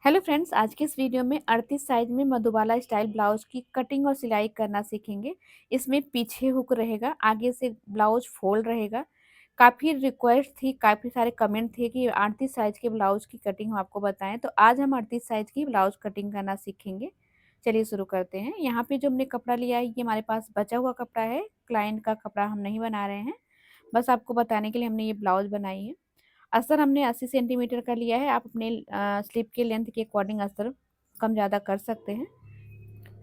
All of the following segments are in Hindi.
हेलो फ्रेंड्स, आज के इस वीडियो में 38 साइज में मधुबाला स्टाइल ब्लाउज की कटिंग और सिलाई करना सीखेंगे। इसमें पीछे हुक रहेगा, आगे से ब्लाउज फोल्ड रहेगा। काफ़ी रिक्वेस्ट थी, काफ़ी सारे कमेंट थे कि 38 साइज के ब्लाउज की कटिंग हम आपको बताएं, तो आज हम 38 साइज की ब्लाउज कटिंग करना सीखेंगे। चलिए शुरू करते हैं। यहाँ पे जो हमने कपड़ा लिया है, ये हमारे पास बचा हुआ कपड़ा है। क्लाइंट का कपड़ा हम नहीं बना रहे हैं, बस आपको बताने के लिए हमने ये ब्लाउज बनाई है। अस्तर हमने 80 सेंटीमीटर का लिया है। आप अपने स्लीव के लेंथ के अकॉर्डिंग अस्तर कम ज़्यादा कर सकते हैं।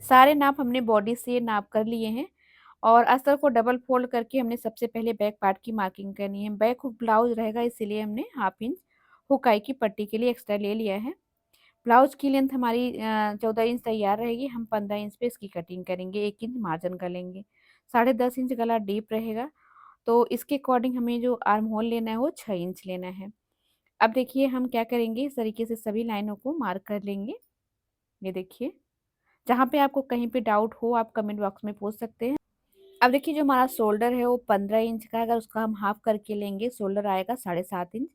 सारे नाप हमने बॉडी से नाप कर लिए हैं और अस्तर को डबल फोल्ड करके हमने सबसे पहले बैक पार्ट की मार्किंग करनी है। बैक हुक ब्लाउज रहेगा, इसीलिए हमने हाफ इंच हुकाई की पट्टी के लिए एक्स्ट्रा ले लिया है। ब्लाउज की लेंथ हमारी 14 इंच तैयार रहेगी। हम 15 इंच पे इसकी कटिंग करेंगे, 1 इंच मार्जिन कर लेंगे। 10.5 इंच गला डीप रहेगा, तो इसके अकॉर्डिंग हमें जो आर्म होल लेना है वो 6 इंच लेना है। अब देखिए हम क्या करेंगे, इस तरीके से सभी लाइनों को मार्क कर लेंगे। ये देखिए, जहाँ पे आपको कहीं पे डाउट हो आप कमेंट बॉक्स में पूछ सकते हैं। अब देखिए, जो हमारा शोल्डर है वो 15 इंच का है। अगर उसका हम हाफ करके लेंगे, शोल्डर आएगा 7.5 इंच।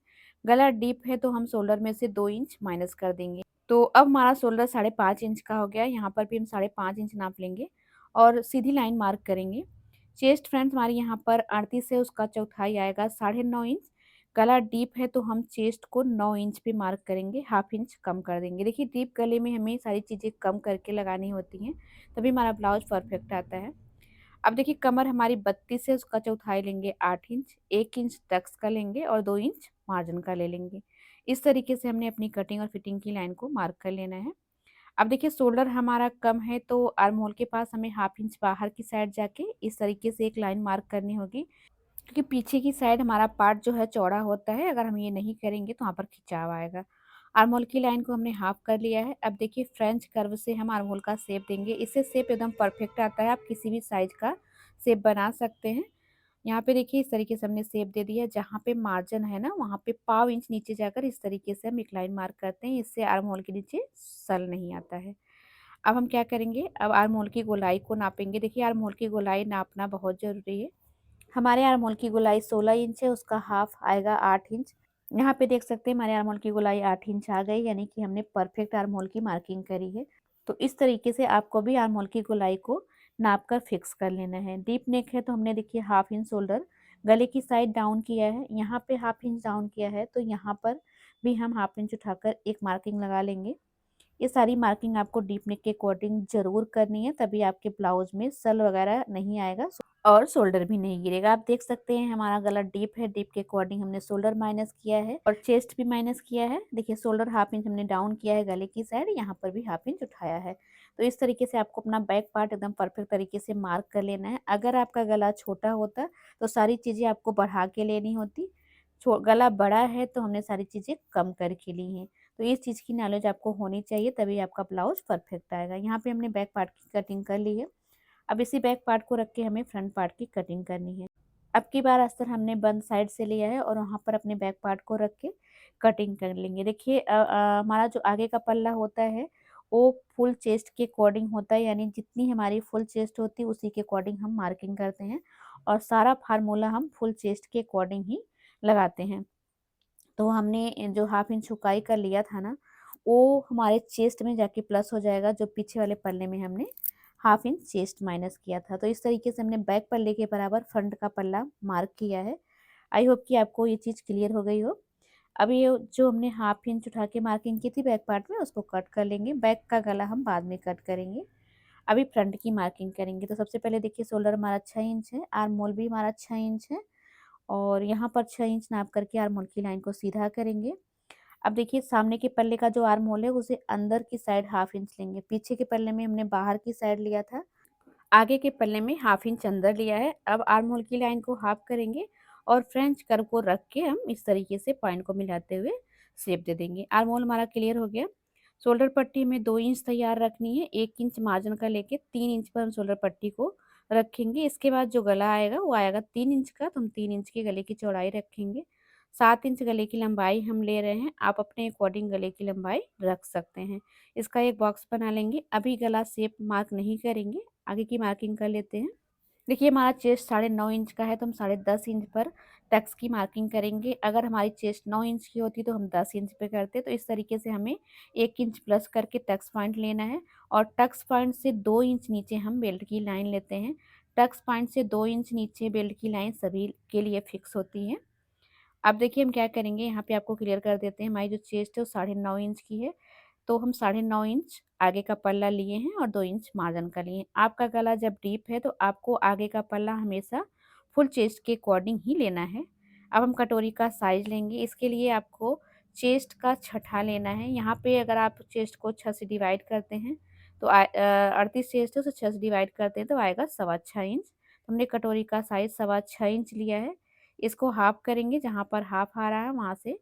गला डीप है तो हम शोल्डर में से 2 इंच माइनस कर देंगे। तो अब हमारा शोल्डर 5.5 इंच का हो गया। यहाँ पर भी हम 5.5 इंच नाप लेंगे और सीधी लाइन मार्क करेंगे। चेस्ट फ्रेंड्स हमारी यहाँ पर 38 है, उसका चौथाई आएगा 9.5 इंच। गला डीप है तो हम चेस्ट को 9 इंच पे मार्क करेंगे, हाफ इंच कम कर देंगे। देखिए, डीप गले में हमें सारी चीज़ें कम करके लगानी होती हैं, तभी हमारा ब्लाउज परफेक्ट आता है। अब देखिए, कमर हमारी 32 है, उसका चौथाई लेंगे 8 इंच। 1 इंच टक्स का लेंगे और 2 इंच मार्जिन का ले लेंगे। इस तरीके से हमने अपनी कटिंग और फिटिंग की लाइन को मार्क कर लेना है। अब देखिए, शोल्डर हमारा कम है तो आर्म होल के पास हमें हाफ इंच बाहर की साइड जाके इस तरीके से एक लाइन मार्क करनी होगी, क्योंकि पीछे की साइड हमारा पार्ट जो है चौड़ा होता है। अगर हम ये नहीं करेंगे तो वहाँ पर खिंचाव आएगा। आर्म होल की लाइन को हमने हाफ कर लिया है। अब देखिए, फ्रेंच कर्व से हम आर्म होल का शेप देंगे। इससे शेप एकदम परफेक्ट आता है। आप किसी भी साइज का शेप बना सकते हैं। यहाँ पे देखिए, इस तरीके से हमने शेप दे दिया। जहाँ पे मार्जिन है ना, वहाँ पे पाव इंच नीचे जाकर इस तरीके से हम एक लाइन मार्क करते हैं। इससे आर्म होल के नीचे सल नहीं आता है। अब हम क्या करेंगे, अब आर्म होल की गोलाई को नापेंगे। देखिए, आर्म होल की गोलाई नापना बहुत ज़रूरी है। हमारे आर्म होल की गोलाई 16 इंच है, उसका हाफ आएगा 8 इंच। यहाँ पे देख सकते हैं हमारे आर्म होल की गोलाई 8 इंच आ गई, यानी कि हमने परफेक्ट आर्म होल की मार्किंग करी है। तो इस तरीके से आपको भी आर्म होल की गोलाई को नाप कर फिक्स कर लेना है। डीप नेक है तो हमने देखिए हाफ इंच शोल्डर गले की साइड डाउन किया है, यहाँ पे हाफ इंच डाउन किया है, तो यहाँ पर भी हम हाफ इंच उठाकर एक मार्किंग लगा लेंगे। ये सारी मार्किंग आपको डीप नेक के अकॉर्डिंग ज़रूर करनी है, तभी आपके ब्लाउज में सल वगैरह नहीं आएगा और शोल्डर भी नहीं गिरेगा। आप देख सकते हैं हमारा गला डीप है, डीप के अकॉर्डिंग हमने शोल्डर माइनस किया है और चेस्ट भी माइनस किया है। देखिए, शोल्डर हाफ इंच हमने डाउन किया है गले की साइड, यहाँ पर भी हाफ इंच उठाया है। तो इस तरीके से आपको अपना बैक पार्ट एकदम परफेक्ट तरीके से मार्क कर लेना है। अगर आपका गला छोटा होता तो सारी चीज़ें आपको बढ़ा के लेनी होती। गला बड़ा है तो हमने सारी चीज़ें कम करके ली हैं। तो इस चीज़ की नॉलेज आपको होनी चाहिए, तभी आपका ब्लाउज परफेक्ट आएगा। यहाँ पे हमने बैक पार्ट की कटिंग कर ली है। अब इसी बैक पार्ट को रख के हमें फ्रंट पार्ट की कटिंग करनी है। अब की बार अस्तर हमने बंद साइड से लिया है और वहाँ पर अपने बैक पार्ट को रख के कटिंग कर लेंगे। देखिए, हमारा जो आगे का पल्ला होता है वो फुल चेस्ट के अकॉर्डिंग होता है, यानी जितनी हमारी फुल चेस्ट होती है उसी के अकॉर्डिंग हम मार्किंग करते हैं और सारा फार्मूला हम फुल चेस्ट के अकॉर्डिंग ही लगाते हैं। तो हमने जो हाफ इंच हुकाई कर लिया था ना, वो हमारे चेस्ट में जाके प्लस हो जाएगा, जो पीछे वाले पल्ले में हमने हाफ इंच चेस्ट माइनस किया था। तो इस तरीके से हमने बैक पल्ले के बराबर फ्रंट का पल्ला मार्क किया है। आई होप कि आपको ये चीज़ क्लियर हो गई हो। अब ये जो हमने हाफ इंच उठा के मार्किंग की थी बैक पार्ट में, उसको कट कर लेंगे। बैक का गला हम बाद में कट करेंगे। अभी फ्रंट की मार्किंग करेंगे। तो सबसे पहले देखिए, शोल्डर हमारा 6 इंच है, आर्म होल भी हमारा 6 इंच है और यहाँ पर 6 इंच नाप करके आर्म होल की लाइन को सीधा करेंगे। अब देखिए, सामने के पल्ले का जो आर्म होल है उसे अंदर की साइड हाफ इंच लेंगे। पीछे के पल्ले में हमने बाहर की साइड लिया था, आगे के पल्ले में हाफ इंच अंदर लिया है। अब आर्म होल की लाइन को हाफ करेंगे और फ्रेंच कर्व को रख के हम इस तरीके से पॉइंट को मिलाते हुए शेप दे देंगे। आर्म होल हमारा क्लियर हो गया। शोल्डर पट्टी में 2 इंच तैयार रखनी है। 1 इंच मार्जिन का लेके 3 इंच पर हम शोल्डर पट्टी को रखेंगे। इसके बाद जो गला आएगा वो आएगा 3 इंच का, तो हम 3 इंच की गले की चौड़ाई रखेंगे। 7 इंच गले की लंबाई हम ले रहे हैं। आप अपने अकॉर्डिंग गले की लंबाई रख सकते हैं। इसका एक बॉक्स बना लेंगे। अभी गला शेप मार्क नहीं करेंगे, आगे की मार्किंग कर लेते हैं। देखिए, हमारा चेस्ट 9.5 इंच का है, तो हम 10.5 इंच पर टक्स की मार्किंग करेंगे। अगर हमारी चेस्ट 9 इंच की होती तो हम 10 इंच पे करते, तो इस तरीके से हमें 1 इंच प्लस करके टक्स पॉइंट लेना है और टक्स पॉइंट से 2 इंच नीचे हम बेल्ट की लाइन लेते हैं। टक्स पॉइंट से 2 इंच नीचे बेल्ट की लाइन सभी के लिए फिक्स होती है। अब देखिए हम क्या करेंगे, यहाँ पे आपको क्लियर कर देते हैं। हमारी जो चेस्ट है वो 9.5 इंच की है, तो हम 9.5 इंच आगे का पल्ला लिए हैं और 2 इंच मार्जिन का लिए हैं। आपका गला जब डीप है तो आपको आगे का पल्ला हमेशा फुल चेस्ट के अकॉर्डिंग ही लेना है। अब हम कटोरी का साइज लेंगे, इसके लिए आपको चेस्ट का छठा लेना है। यहाँ पे अगर आप चेस्ट को 6 से डिवाइड करते हैं तो 38 चेस्ट है, उसे 6 से डिवाइड करते हैं तो आएगा 6.25 इंच। तो हमने कटोरी का साइज 6.25 इंच लिया है। इसको हाफ करेंगे, जहाँ पर हाफ आ रहा है वहाँ से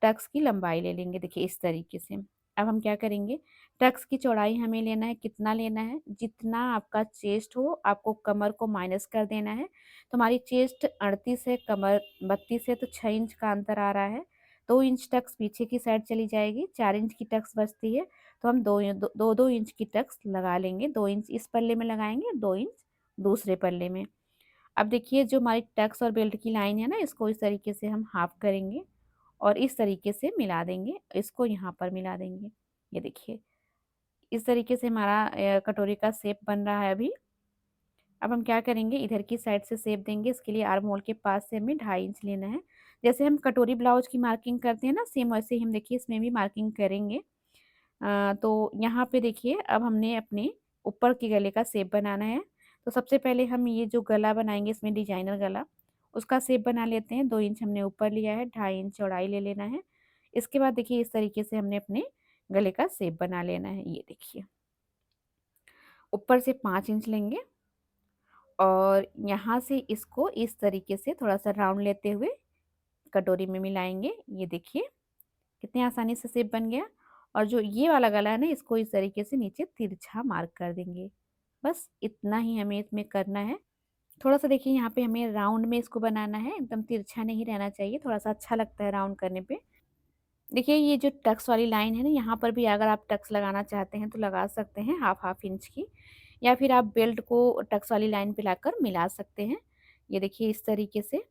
टक्स की लंबाई ले लेंगे, देखिए इस तरीके से। अब हम क्या करेंगे, टक्स की चौड़ाई हमें लेना है, कितना लेना है, जितना आपका चेस्ट हो आपको कमर को माइनस कर देना है। तो हमारी चेस्ट 38 है, कमर 32 है, तो 6 इंच का अंतर आ रहा है। 2 इंच टक्स पीछे की साइड चली जाएगी, 4 इंच की टक्स बचती है, तो हम दो इंच की टक्स लगा लेंगे। 2 इंच इस पल्ले में लगाएंगे, 2 इंच दूसरे पल्ले में। अब देखिए जो हमारी टक्स और बेल्ट की लाइन है ना, इसको इस तरीके से हम हाफ करेंगे और इस तरीके से मिला देंगे, इसको यहाँ पर मिला देंगे। ये देखिए इस तरीके से हमारा कटोरी का शेप बन रहा है अभी। अब हम क्या करेंगे, इधर की साइड से शेप देंगे। इसके लिए आर्म होल के पास से हमें 2.5 इंच लेना है। जैसे हम कटोरी ब्लाउज की मार्किंग करते हैं ना, सेम वैसे ही हम देखिए इसमें भी मार्किंग करेंगे। तो यहाँ पे देखिए अब हमने अपने ऊपर के गले का शेप बनाना है। तो सबसे पहले हम ये जो गला बनाएंगे, इसमें डिजाइनर गला, उसका शेप बना लेते हैं। 2 इंच हमने ऊपर लिया है, 2.5 इंच चौड़ाई ले लेना है। इसके बाद देखिए इस तरीके से हमने अपने गले का शेप बना लेना है। ये देखिए ऊपर से 5 इंच लेंगे और यहाँ से इसको इस तरीके से थोड़ा सा राउंड लेते हुए कटोरी में मिलाएंगे। ये देखिए कितनी आसानी से शेप बन गया। और जो ये वाला गला है ना, इसको इस तरीके से नीचे तिरछा मार्क कर देंगे। बस इतना ही हमें इसमें करना है। थोड़ा सा देखिए यहाँ पे हमें राउंड में इसको बनाना है, एकदम तिरछा नहीं रहना चाहिए, थोड़ा सा अच्छा लगता है राउंड करने पे। देखिए ये जो टक्स वाली लाइन है ना, यहाँ पर भी अगर आप टक्स लगाना चाहते हैं तो लगा सकते हैं, हाफ हाफ इंच की, या फिर आप बेल्ट को टक्स वाली लाइन पे लाकर मिला सकते हैं। ये देखिए इस तरीके से,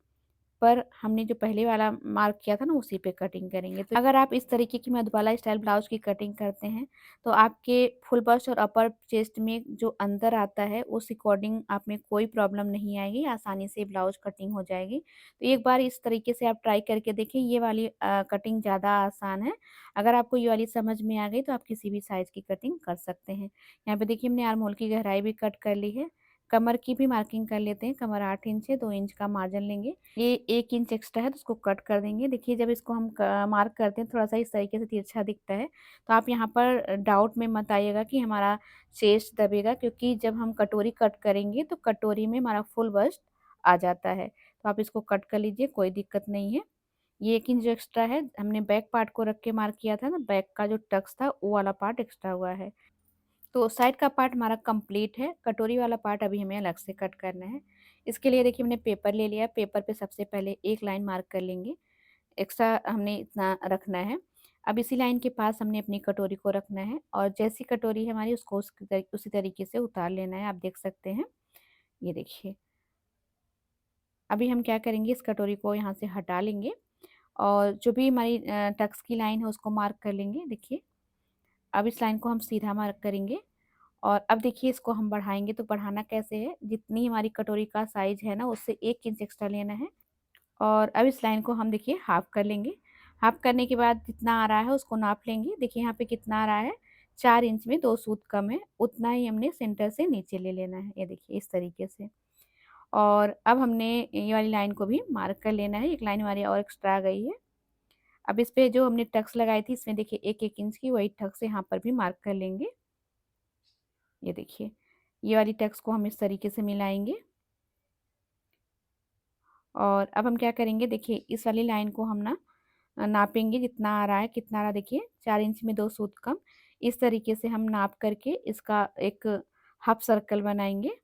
पर हमने जो पहले वाला मार्क किया था ना, उसी पे कटिंग करेंगे। तो अगर आप इस तरीके की मधुबाला स्टाइल ब्लाउज की कटिंग करते हैं तो आपके फुल बस्ट और अपर चेस्ट में जो अंदर आता है उस अकॉर्डिंग आप में कोई प्रॉब्लम नहीं आएगी, आसानी से ब्लाउज कटिंग हो जाएगी। तो एक बार इस तरीके से आप ट्राई करके देखें, ये वाली कटिंग ज़्यादा आसान है। अगर आपको ये वाली समझ में आ गई तो आप किसी भी साइज़ की कटिंग कर सकते हैं। यहाँ पे देखिए हमने आर्म होल की गहराई भी कट कर ली है। कमर की भी मार्किंग कर लेते हैं। कमर 8 इंच है, 2 इंच का मार्जिन लेंगे। ये 1 इंच एक्स्ट्रा है तो उसको कट कर देंगे। देखिए जब इसको हम मार्क करते हैं थोड़ा सा इस तरीके से तिरछा दिखता है, तो आप यहाँ पर डाउट में मत आइएगा कि हमारा चेस्ट दबेगा, क्योंकि जब हम कटोरी कट करेंगे तो कटोरी में हमारा फुल बस्ट आ जाता है। तो आप इसको कट कर लीजिए, कोई दिक्कत नहीं है। ये 1 इंच जो एक्स्ट्रा है, हमने बैक पार्ट को रख के मार्क किया था ना, बैक का जो टक्स था वो वाला पार्ट एक्स्ट्रा हुआ है। तो साइड का पार्ट हमारा कंप्लीट है, कटोरी वाला पार्ट अभी हमें अलग से कट करना है। इसके लिए देखिए हमने पेपर ले लिया, पेपर पे सबसे पहले एक लाइन मार्क कर लेंगे, एक्स्ट्रा हमने इतना रखना है। अब इसी लाइन के पास हमने अपनी कटोरी को रखना है और जैसी कटोरी है हमारी उसको उसी तरीके से उतार लेना है। आप देख सकते हैं, ये देखिए। अभी हम क्या करेंगे, इस कटोरी को यहाँ से हटा लेंगे और जो भी हमारी टक्स की लाइन है उसको मार्क कर लेंगे। देखिए अब इस लाइन को हम सीधा मार्क करेंगे और अब देखिए इसको हम बढ़ाएँगे। तो बढ़ाना कैसे है, जितनी हमारी कटोरी का साइज़ है ना उससे 1 इंच एक्स्ट्रा लेना है और अब इस लाइन को हम देखिए हाफ़ कर लेंगे। हाफ़ करने के बाद जितना आ रहा है उसको नाप लेंगे। देखिए यहाँ पे कितना आ रहा है, 4 इंच में 2 सूत कम है, उतना ही हमने सेंटर से नीचे ले लेना है। ये देखिए इस तरीके से। और अब हमने ये वाली लाइन को भी मार्क कर लेना है, एक लाइन हमारी और एक्स्ट्रा आ गई है। अब इस पे जो हमने टक्स लगाई थी इसमें देखिए 1-1 इंच की वही टक्स यहाँ पर भी मार्क कर लेंगे। ये देखिए, ये वाली टक्स को हम इस तरीके से मिलाएँगे और अब हम क्या करेंगे, देखिए इस वाली लाइन को हम ना नापेंगे, जितना आ रहा है, कितना आ रहा है देखिए, 4 इंच में 2 सूत कम। इस तरीके से हम नाप करके इसका एक हाफ सर्कल बनाएँगे।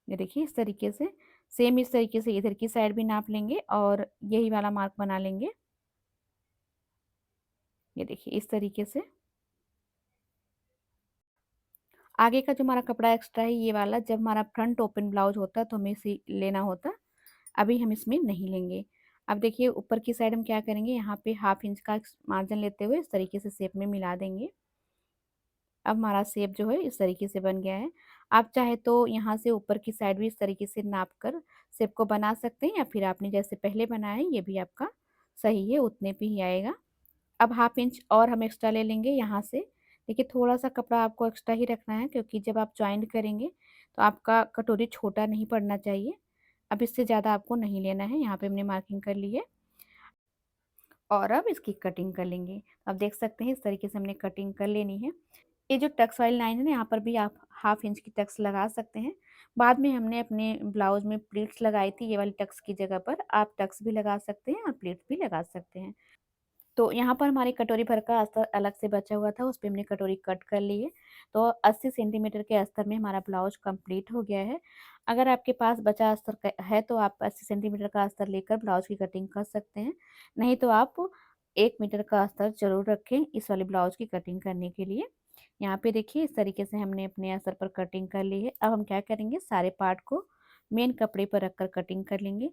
ये देखिए इस तरीके से, सेम इस तरीके से इधर की साइड भी नाप लेंगे और यही वाला मार्क बना लेंगे। ये देखिए इस तरीके से। आगे का जो हमारा कपड़ा एक्स्ट्रा है ये वाला, जब हमारा फ्रंट ओपन ब्लाउज होता है तो हमें इसे लेना होता। अभी हम इसमें नहीं लेंगे। अब देखिए ऊपर की साइड हम क्या करेंगे, यहाँ पे हाफ इंच का मार्जिन लेते हुए इस तरीके से शेप में मिला देंगे। अब हमारा शेप जो है इस तरीके से बन गया है। आप चाहे तो यहाँ से ऊपर की साइड भी इस तरीके से नाप कर शेप को बना सकते हैं, या फिर आपने जैसे पहले बनाया है ये भी आपका सही है, उतने पे ही आएगा। अब हाफ इंच और हम एक्स्ट्रा ले लेंगे यहाँ से। देखिए थोड़ा सा कपड़ा आपको एक्स्ट्रा ही रखना है, क्योंकि जब आप जॉइंट करेंगे तो आपका कटोरी छोटा नहीं पड़ना चाहिए। अब इससे ज़्यादा आपको नहीं लेना है। यहाँ पे हमने मार्किंग कर ली है और अब इसकी कटिंग कर लेंगे। अब देख सकते हैं इस तरीके से हमने कटिंग कर लेनी है। ये जो टक्स वाली लाइन है ना, यहाँ पर भी आप हाफ इंच की टक्स लगा सकते हैं। बाद में हमने अपने ब्लाउज में प्लीट्स लगाई थी, ये वाली टक्स की जगह पर आप टक्स भी लगा सकते हैं और प्लीट्स भी लगा सकते हैं। तो यहाँ पर हमारी कटोरी भर का अस्तर अलग से बचा हुआ था, उस पे हमने कटोरी कट कर ली है। तो 80 सेंटीमीटर के अस्तर में हमारा ब्लाउज कंप्लीट हो गया है। अगर आपके पास बचा अस्तर है तो आप 80 सेंटीमीटर का अस्तर लेकर ब्लाउज की कटिंग कर सकते हैं। नहीं तो आप 1 मीटर का अस्तर जरूर रखें इस वाले ब्लाउज की कटिंग करने के लिए। यहाँ पे देखिए इस तरीके से हमने अपने अस्तर पर कटिंग कर ली है। अब हम क्या करेंगे, सारे पार्ट को मेन कपड़े पर रखकर कटिंग कर लेंगे।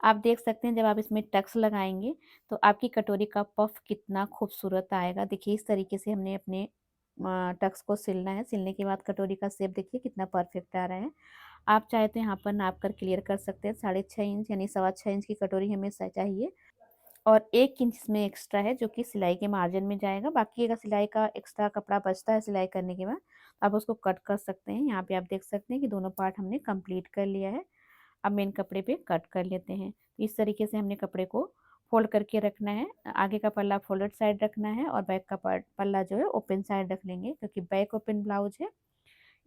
आप देख सकते हैं जब आप इसमें टक्स लगाएँगे तो आपकी कटोरी का पफ कितना खूबसूरत आएगा। देखिए इस तरीके से हमने अपने टक्स को सिलना है। सिलने के बाद कटोरी का शेप देखिए कितना परफेक्ट आ रहा है। आप चाहे तो यहाँ पर नाप कर क्लियर कर सकते हैं। 6.5 इंच यानी 6.25 इंच की कटोरी हमें चाहिए, और 1 इंच इसमें एक्स्ट्रा है जो कि सिलाई के मार्जिन में जाएगा। बाकी अगर सिलाई का एक्स्ट्रा कपड़ा बचता है सिलाई करने के बाद, आप उसको कट कर सकते हैं। यहाँ पे आप देख सकते हैं कि दोनों पार्ट हमने कंप्लीट कर लिया है। अब मेन कपड़े पे कट कर लेते हैं। इस तरीके से हमने कपड़े को फोल्ड करके रखना है। आगे का पल्ला फोल्डेड साइड रखना है और बैक का पल्ला जो है ओपन साइड रख लेंगे, क्योंकि बैक ओपन ब्लाउज है।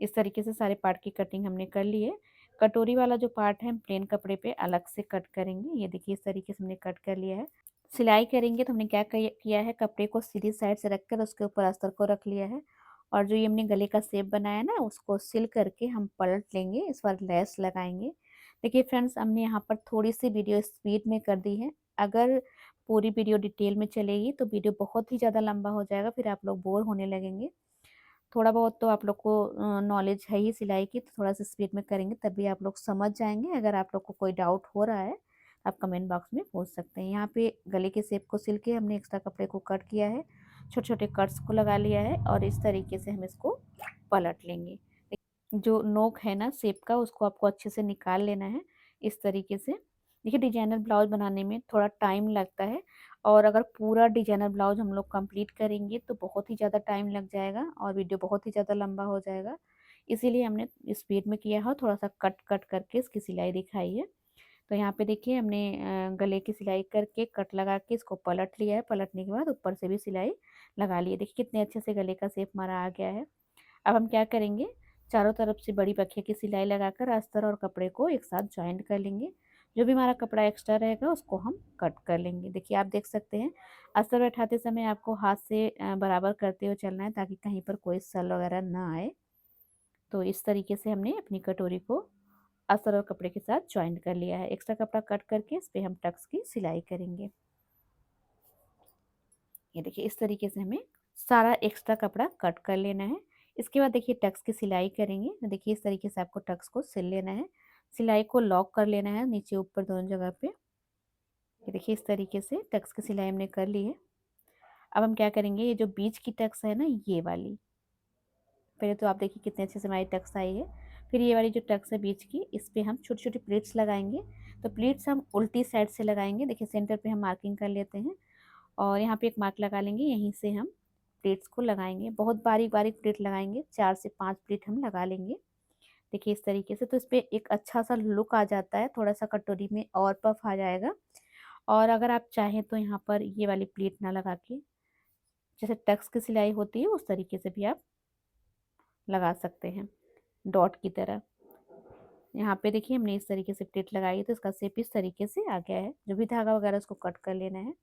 इस तरीके से सारे पार्ट की कटिंग हमने कर ली है। कटोरी वाला जो पार्ट है हम प्लेन कपड़े पे अलग से कट करेंगे। ये देखिए इस तरीके से हमने कट कर लिया है। सिलाई करेंगे तो हमने क्या किया है, कपड़े को सीधी साइड से रखकर उसके ऊपर अस्तर को रख लिया है, और जो ये हमने गले का शेप बनाया ना उसको सिल करके हम पलट लेंगे। इस बार लेस लगाएंगे। देखिए फ्रेंड्स, हमने यहाँ पर थोड़ी सी वीडियो स्पीड में कर दी है। अगर पूरी वीडियो डिटेल में चलेगी तो वीडियो बहुत ही ज़्यादा लंबा हो जाएगा, फिर आप लोग बोर होने लगेंगे। थोड़ा बहुत तो आप लोग को नॉलेज है ही सिलाई की, तो थोड़ा सा स्पीड में करेंगे तभी आप लोग समझ जाएंगे। अगर आप लोग को कोई डाउट हो रहा है आप कमेंट बॉक्स में पूछ सकते हैं। यहाँ पे गले के शेप को सिल के हमने एक्स्ट्रा कपड़े को कट किया है, छोटे छोटे कट्स को लगा लिया है, और इस तरीके से हम इसको पलट लेंगे। जो नोक है ना शेप का उसको आपको अच्छे से निकाल लेना है इस तरीके से। देखिए डिजाइनर ब्लाउज बनाने में थोड़ा टाइम लगता है, और अगर पूरा डिजाइनर ब्लाउज हम लोग कंप्लीट करेंगे तो बहुत ही ज़्यादा टाइम लग जाएगा और वीडियो बहुत ही ज़्यादा लंबा हो जाएगा। इसीलिए हमने स्पीड में किया है, थोड़ा सा कट कट करके इसकी सिलाई दिखाई है। तो यहाँ पे देखिए हमने गले की सिलाई करके कट लगा के इसको पलट लिया है। पलटने के बाद ऊपर से भी सिलाई लगा ली है। देखिए कितने अच्छे से गले का शेप हमारा आ गया है। अब हम क्या करेंगे, चारों तरफ से बड़ी बखिया की सिलाई लगाकर अस्तर और कपड़े को एक साथ जॉइंट कर लेंगे। जो भी हमारा कपड़ा एक्स्ट्रा रहेगा उसको हम कट कर लेंगे। देखिए आप देख सकते हैं अस्तर बैठाते समय आपको हाथ से बराबर करते हुए चलना है, ताकि कहीं पर कोई सल वगैरह ना आए। तो इस तरीके से हमने अपनी कटोरी को अस्तर और कपड़े के साथ जॉइंट कर लिया है। एक्स्ट्रा कपड़ा कट करके इस पर हम टक्स की सिलाई करेंगे। ये देखिए इस तरीके से हमें सारा एक्स्ट्रा कपड़ा कट कर लेना है। इसके बाद देखिए टक्स की सिलाई करेंगे। तो देखिए इस तरीके से आपको टक्स को सिल लेना है। सिलाई को लॉक कर लेना है नीचे ऊपर दोनों जगह पे। ये देखिए इस तरीके से टक्स की सिलाई हमने कर ली है। अब हम क्या करेंगे, ये जो बीच की टक्स है ना ये वाली, पहले तो आप देखिए कितने अच्छे से हमारी टक्स आई है। फिर ये वाली जो टक्स है बीच की, इस पे हम छोटी छोटी प्लेट्स लगाएंगे। तो प्लेट्स हम उल्टी साइड से लगाएंगे। देखिए सेंटर पे हम मार्किंग कर लेते हैं, और यहाँ पे एक मार्क लगा लेंगे, यहीं से हम प्लेट्स को लगाएंगे। बहुत बारीक बारीक प्लेट लगाएंगे, 4 से 5 प्लेट हम लगा लेंगे। देखिए इस तरीके से, तो इस पे एक अच्छा सा लुक आ जाता है, थोड़ा सा कटोरी में और पफ आ जाएगा। और अगर आप चाहें तो यहाँ पर ये वाली प्लेट ना लगा के जैसे टक्स की सिलाई होती है उस तरीके से भी आप लगा सकते हैं, डॉट की तरह। यहाँ पे देखिए हमने इस तरीके से प्लेट लगाई है, तो इसका शेप इस तरीके से आ गया है। जो भी धागा वगैरह उसको कट कर लेना है।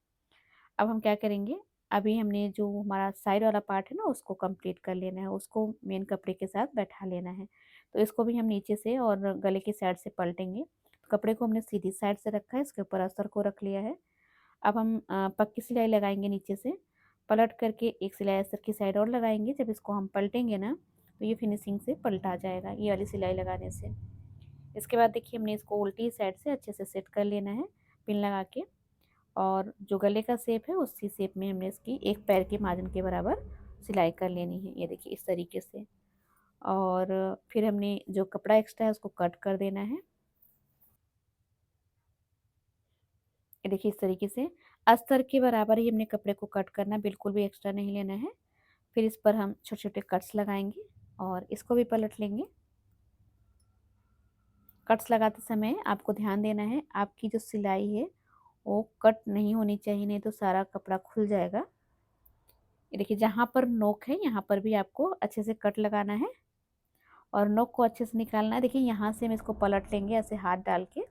अब हम क्या करेंगे, अभी हमने जो हमारा साइड वाला पार्ट है ना उसको कंप्लीट कर लेना है, उसको मेन कपड़े के साथ बैठा लेना है। तो इसको भी हम नीचे से और गले की साइड से पलटेंगे। तो कपड़े को हमने सीधी साइड से रखा है, इसके ऊपर अस्तर को रख लिया है। अब हम पक्की सिलाई लगाएंगे नीचे से, पलट करके एक सिलाई अस्तर की साइड और लगाएंगे। जब इसको हम पलटेंगे ना तो ये फिनिशिंग से पलटा जाएगा ये वाली सिलाई लगाने से। इसके बाद देखिए हमने इसको उल्टी साइड से अच्छे से सेट कर लेना है पिन लगा के, और जो गले का शेप है उसी शेप में हमने इसकी एक पैर के मार्जिन के बराबर सिलाई कर लेनी है। ये देखिए इस तरीके से। और फिर हमने जो कपड़ा एक्स्ट्रा है उसको कट कर देना है। ये देखिए इस तरीके से अस्तर के बराबर ही हमने कपड़े को कट करना, बिल्कुल भी एक्स्ट्रा नहीं लेना है। फिर इस पर हम छोटे छोटे कट्स लगाएंगे और इसको भी पलट लेंगे। कट्स लगाते समय आपको ध्यान देना है, आपकी जो सिलाई है वो कट नहीं होनी चाहिए, नहीं तो सारा कपड़ा खुल जाएगा। ये देखिए जहाँ पर नोक है यहाँ पर भी आपको अच्छे से कट लगाना है और नोक को अच्छे से निकालना है। देखिए यहाँ से हम इसको पलट लेंगे ऐसे हाथ डाल के।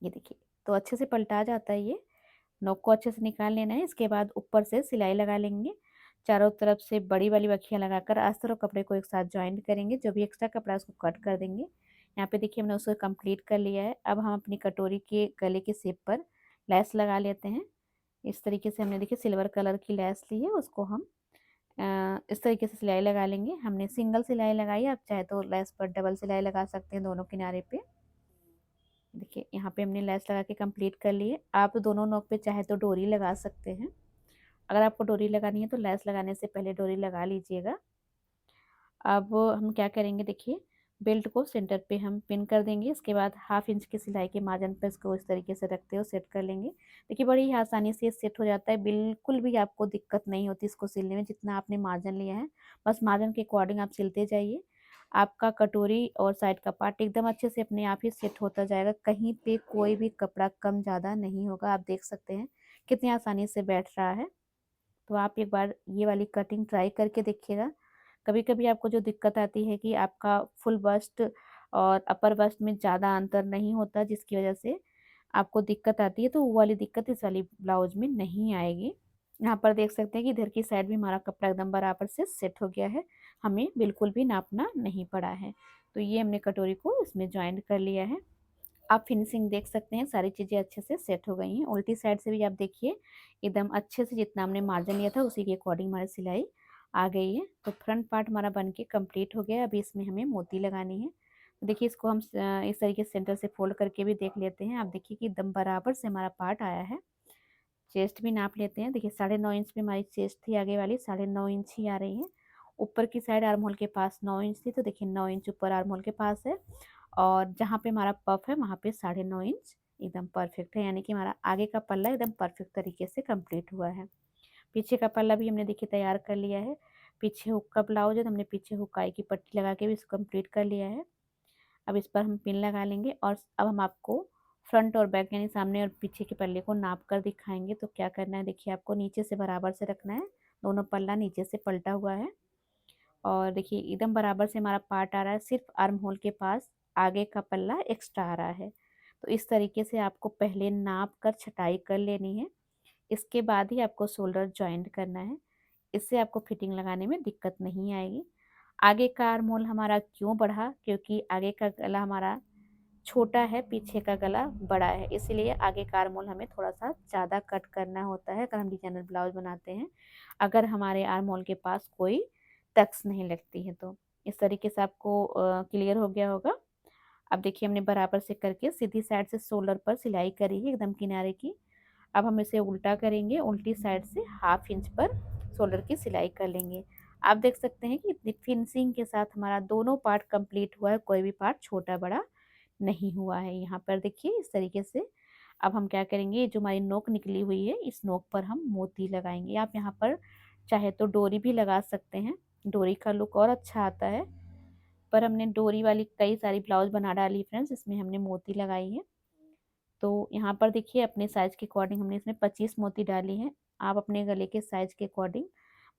ये देखिए तो अच्छे से पलटा जाता है ये। नोक को अच्छे से निकाल लेना है। इसके बाद ऊपर से सिलाई लगा लेंगे। चारों तरफ से बड़ी वाली बखियाँ लगाकर अस्तर और कपड़े को एक साथ जॉइंट करेंगे। जो भी एक्स्ट्रा कपड़ा है उसको कट कर देंगे। यहाँ पे देखिए हमने उसको कंप्लीट कर लिया है। अब हम अपनी कटोरी के गले के शेप पर लैस लगा लेते हैं। इस तरीके से हमने देखिए सिल्वर कलर की लैस ली है, उसको हम इस तरीके से सिलाई लगा लेंगे। हमने सिंगल सिलाई लगाई, आप चाहे तो लैस पर डबल सिलाई लगा सकते हैं दोनों किनारे पे। देखिए यहाँ पे हमने लैस लगा के कंप्लीट कर ली है। आप दोनों नोक पे चाहे तो डोरी लगा सकते हैं। अगर आपको डोरी लगानी है तो लैस लगाने से पहले डोरी लगा लीजिएगा। अब हम क्या करेंगे, देखिए बेल्ट को सेंटर पे हम पिन कर देंगे। इसके बाद 1/2 इंच की सिलाई के मार्जिन पे इसको इस तरीके से रखते हुए सेट कर लेंगे। देखिए बड़ी ही आसानी से सेट हो जाता है, बिल्कुल भी आपको दिक्कत नहीं होती इसको सिलने में। जितना आपने मार्जिन लिया है बस मार्जिन के अकॉर्डिंग आप सिलते जाइए। आपका कटोरी और साइड का पार्ट एकदम अच्छे से अपने आप ही सेट होता जाएगा। कहीं पे कोई भी कपड़ा कम ज़्यादा नहीं होगा। आप देख सकते हैं कितनी आसानी से बैठ रहा है। तो आप एक बार ये वाली कटिंग ट्राई करके देखिएगा। कभी कभी आपको जो दिक्कत आती है कि आपका फुल बस्ट और अपर बस्ट में ज़्यादा अंतर नहीं होता, जिसकी वजह से आपको दिक्कत आती है, तो वो वाली दिक्कत इस वाली ब्लाउज में नहीं आएगी। यहाँ पर देख सकते हैं कि इधर की साइड भी हमारा कपड़ा एकदम बराबर से सेट हो गया है। हमें बिल्कुल भी नापना नहीं पड़ा है। तो ये हमने कटोरी को इसमें ज्वाइन कर लिया है। आप फिनिशिंग देख सकते हैं, सारी चीज़ें अच्छे से सेट हो गई हैं। उल्टी साइड से भी आप देखिए एकदम अच्छे से जितना हमने मार्जिन लिया था उसी के अकॉर्डिंग हमारी सिलाई आ गई है। तो फ्रंट पार्ट हमारा बन के कम्प्लीट हो गया है। अभी इसमें हमें मोती लगानी है। तो देखिए इसको हम इस तरीके से सेंटर से फोल्ड करके भी देख लेते हैं। आप देखिए कि एकदम बराबर से हमारा पार्ट आया है। चेस्ट भी नाप लेते हैं। देखिए 9.5 इंच में हमारी चेस्ट थी, आगे वाली 9.5 इंच ही आ रही है। ऊपर की साइड आर्म होल के पास 9 इंच थी, तो देखिए 9 इंच ऊपर आर्म होल के पास है। और जहाँ पे हमारा पफ है वहाँ पे 9.5 इंच एकदम परफेक्ट है, यानी कि हमारा आगे का पल्ला एकदम परफेक्ट तरीके से कंप्लीट हुआ है। पीछे का पल्ला भी हमने देखिए तैयार कर लिया है। पीछे हुक का ब्लाउज है तो हमने पीछे हुकाई की पट्टी लगा के भी इसको कंप्लीट कर लिया है। अब इस पर हम पिन लगा लेंगे और अब हम आपको फ्रंट और बैक यानी सामने और पीछे के पल्ले को नाप कर दिखाएंगे। तो क्या करना है, देखिए आपको नीचे से बराबर से रखना है। दोनों पल्ला नीचे से पलटा हुआ है और देखिए एकदम बराबर से हमारा पार्ट आ रहा है। सिर्फ आर्म होल के पास आगे का पल्ला एक्स्ट्रा आ रहा है। तो इस तरीके से आपको पहले नाप कर छटाई कर लेनी है। इसके बाद ही आपको शोल्डर जॉइंट करना है। इससे आपको फिटिंग लगाने में दिक्कत नहीं आएगी। आगे का आर्म होल हमारा क्यों बढ़ा, क्योंकि आगे का गला हमारा छोटा है, पीछे का गला बड़ा है, इसीलिए आगे का आर्म होल हमें थोड़ा सा ज़्यादा कट करना होता है अगर हम डिजाइनर ब्लाउज बनाते हैं। अगर हमारे आर्म होल के पास कोई टक्स नहीं लगती है तो। इस तरीके से आपको क्लियर हो गया होगा। अब देखिए हमने बराबर से करके सीधी साइड से शोल्डर पर सिलाई करी है एकदम किनारे की। अब हम इसे उल्टा करेंगे, उल्टी साइड से 1/2 इंच पर शोल्डर की सिलाई कर लेंगे। आप देख सकते हैं कि इतनी फिनिशिंग के साथ हमारा दोनों पार्ट कंप्लीट हुआ है, कोई भी पार्ट छोटा बड़ा नहीं हुआ है। यहाँ पर देखिए इस तरीके से। अब हम क्या करेंगे, जो हमारी नोक निकली हुई है इस नोक पर हम मोती लगाएंगे। आप यहाँ पर चाहे तो डोरी भी लगा सकते हैं, डोरी का लुक और अच्छा आता है। पर हमने डोरी वाली कई सारी ब्लाउज बना डाली फ्रेंड्स, इसमें हमने मोती लगाई है। तो यहाँ पर देखिए अपने साइज के अकॉर्डिंग हमने इसमें 25 मोती डाली हैं। आप अपने गले के साइज के अकॉर्डिंग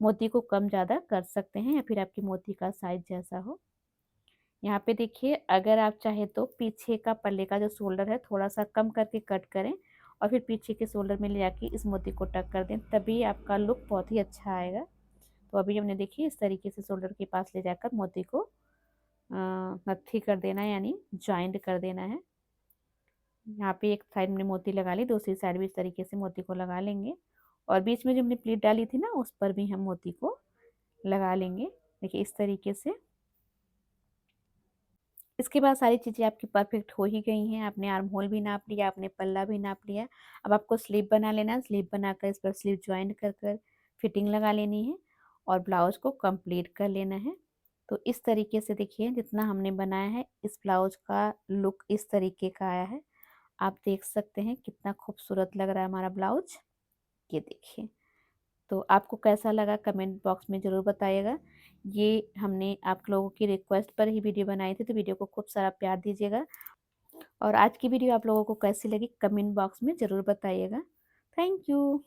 मोती को कम ज़्यादा कर सकते हैं या फिर आपकी मोती का साइज जैसा हो। यहाँ पे देखिए अगर आप चाहे तो पीछे का पल्ले का जो शोल्डर है थोड़ा सा कम करके कट करें और फिर पीछे के शोल्डर में ले जाके इस मोती को टक कर दें, तभी आपका लुक बहुत ही अच्छा आएगा। तो अभी हमने देखिए इस तरीके से शोल्डर के पास ले जाकर मोती को नत्थी कर देना है, यानी ज्वाइंट कर देना है। यहाँ पे एक साइड में मोती लगा ली, दूसरी साइड भी इस तरीके से मोती को लगा लेंगे और बीच में जो हमने प्लीट डाली थी ना उस पर भी हम मोती को लगा लेंगे। देखिए इस तरीके से। इसके बाद सारी चीज़ें आपकी परफेक्ट हो ही गई हैं। आपने आर्म होल भी नाप लिया, आपने पल्ला भी नाप लिया। अब आपको स्लीव बना लेना है। स्लीव बनाकर इस पर स्लीव जॉइन कर कर फिटिंग लगा लेनी है और ब्लाउज़ को कंप्लीट कर लेना है। तो इस तरीके से देखिए जितना हमने बनाया है, इस ब्लाउज़ का लुक इस तरीके का आया है। आप देख सकते हैं कितना खूबसूरत लग रहा है हमारा ब्लाउज़। ये देखिए। तो आपको कैसा लगा कमेंट बॉक्स में ज़रूर बताइएगा। ये हमने आप लोगों की रिक्वेस्ट पर ही वीडियो बनाई थी, तो वीडियो को खूब सारा प्यार दीजिएगा। और आज की वीडियो आप लोगों को कैसी लगी कमेंट बॉक्स में ज़रूर बताइएगा। Thank you.